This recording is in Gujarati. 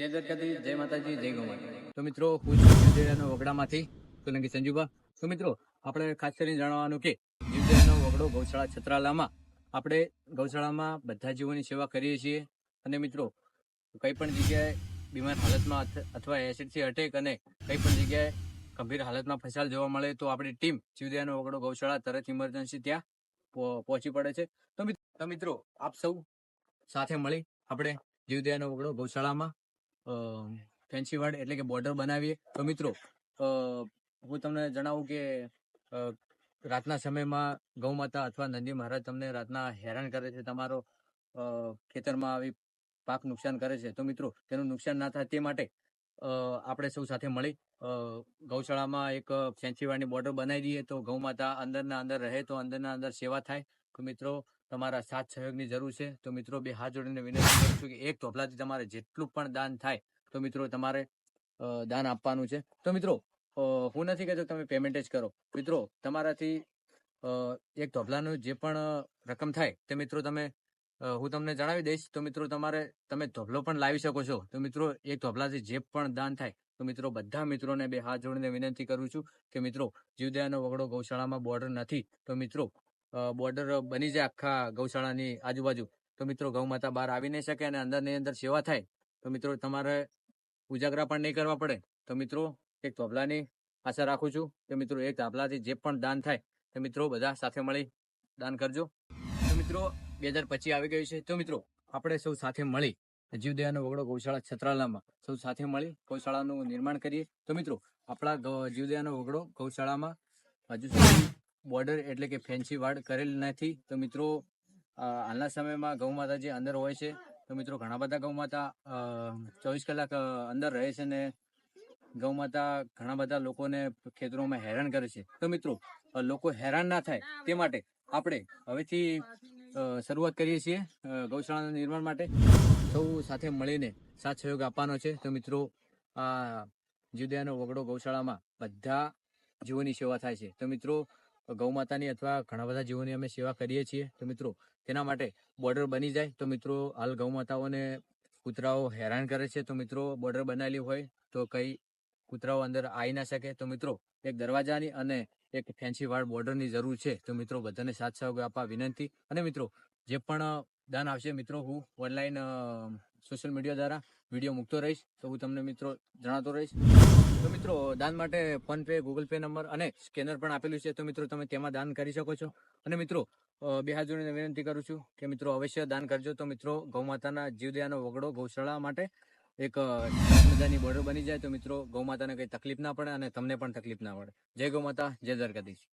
જય દ્વારકાધીશ, જય માતાજી, જય ગૌ માતા. તો મિત્રો, હું છું જીવદયાનો વગડામાંથી સોલંકી સંજુબા. તો મિત્રો, આપણે ખાસ કરીને જાણવાનું કે જીવદયાનો વગડો ગૌશાળા છત્રાલામાં આપણે ગૌશાળામાં બધા જીવોની સેવા કરીએ છીએ. અને મિત્રો, કઈ પણ જગ્યાએ બીમાર હાલતમાં અથવા એસિડથી અટેક અને કઈ પણ જગ્યાએ ગંભીર હાલતમાં ફસાયેલ જોવા મળે તો આપણી ટીમ જીવદયાનો વગડો ગૌશાળા તરત ઇમરજન્સી ત્યાં પહોંચી પડે છે. તો મિત્રો, આપ સૌ સાથે મળી આપણે જીવદયાનો વગડો ગૌશાળામાં ફેન્સી વાડ એટલે કે બોર્ડર બનાવીએ. તો મિત્રો, હું તમને જણાવું કે રાતના સમયમાં ગૌ માતા અથવા નંદી મહારાજ તમને રાતના હેરાન કરે છે, તમારો ખેતરમાં આવી પાક નુકસાન કરે છે. તો મિત્રો, તેનું નુકસાન ના થાય તે માટે આપણે સૌ સાથે મળી ગૌશાળામાં એક ફેન્સી વાડની બોર્ડર બનાવી દઈએ તો ગૌ માતા અંદરના અંદર રહે, તો અંદરના અંદર સેવા થાય. તો મિત્રો, તમારા સાથ સહયોગની જરૂર છે. તો મિત્રો, બે હાથ જોડીને વિનંતી કરું છું કે એક ધોપલાથી તમારે જેટલું પણ દાન થાય તો મિત્રો તમારે દાન આપવાનું છે. તો મિત્રો, હું નથી કહેતો તમે પેમેન્ટ જ કરો. મિત્રો, તમારાથી એક ધોપલાનું જે પણ રકમ થાય તે મિત્રો હું તમને જણાવી દઈશ. તો મિત્રો, તમે ધોપલો પણ લાવી શકો છો. તો મિત્રો, એક ધોપલાથી જે પણ દાન થાય તો મિત્રો બધા મિત્રોને બે હાથ જોડીને વિનંતી કરું છું કે મિત્રો, જીવદયાનો વગડો ગૌશાળામાં બોર્ડર નથી તો મિત્રો બોર્ડર બની જાય આખા ગૌશાળાની આજુબાજુ. તો મિત્રો, ગૌ માતા બહાર આવી નહીં શકે અને અંદરની અંદર સેવા થાય. તો મિત્રો, તમારે ઉજાગરા પણ નહીં કરવા પડે. તો મિત્રો, એક ધોપલાની આશા રાખું છું કે મિત્રો એક ધોપલાથી જે પણ દાન થાય તો મિત્રો બધા સાથે મળી દાન કરજો. તો મિત્રો, 2025 આવી ગયું છે. તો મિત્રો, આપણે સૌ સાથે મળી જીવદયાનો વગડો ગૌશાળા છત્રાલામાં સૌ સાથે મળી ગૌશાળાનું નિર્માણ કરીએ. તો મિત્રો, આપણા જીવદયાનો વગડો ગૌશાળામાં હજુ સુધી બોર્ડર એટલે કે ફેન્સી વાડ કરેલ નથી. તો મિત્રો, હાલના સમયમાં ગૌ માતા જે અંદર હોય છે તો મિત્રો ઘણા બધા ગૌ માતા 24 કલાક અંદર રહે છે ને ગૌ માતા ઘણા બધા લોકોને ખેતરોમાં હેરાન કરે છે. તો મિત્રો, લોકો હેરાન ના થાય તે માટે આપણે હવેથી શરૂઆત કરીએ છીએ ગૌશાળાના નિર્માણ માટે. સૌ સાથે મળીને સાથ સહયોગ આપવાનો છે. તો મિત્રો, આ જીવદયાનો વગડો ગૌશાળામાં બધા જીવોની સેવા થાય છે. તો મિત્રો, ગૌ માતાની અથવા ઘણા બધા જીવોની અમે સેવા કરીએ છીએ. તો મિત્રો, તેના માટે બોર્ડર બની જાય. તો મિત્રો, હાલ ગૌ માતાઓને કૂતરાઓ હેરાન કરે છે. તો મિત્રો, બોર્ડર બનાવેલી હોય તો કઈ કૂતરાઓ અંદર આવી ના શકે. તો મિત્રો, એક દરવાજાની અને એક ફેન્સી વાળ બોર્ડરની જરૂર છે. તો મિત્રો, બધાને સાથ સહયોગ આપવા વિનંતી. અને મિત્રો, જે પણ દાન આવશે મિત્રો, હું ઓનલાઈન સોશિયલ મીડિયા દ્વારા વિડીયો મૂકતો રહીશ. તો હું તમને મિત્રો જણાવતો રહીશ. તો મિત્રો, દાન માટે phone pay, Google pay number અને સ્કેનર પણ આપેલું છે. તો મિત્રો, તમે તેમાં દાન કરી શકો છો. અને મિત્રો, બે હાથ જોડીને વિનંતી કરું છું કે મિત્રો અવશ્ય દાન કરજો. તો મિત્રો, ગૌ માતાના જીવદયાનો વગડો ગૌશાળા માટે એક મજાની બોર્ડર બની જાય. તો મિત્રો, ગૌ માતાને કઈ તકલીફ ના પડે અને તમને પણ તકલીફ ના પડે. જય ગૌ માતા, જય દ્વારકાધીશ.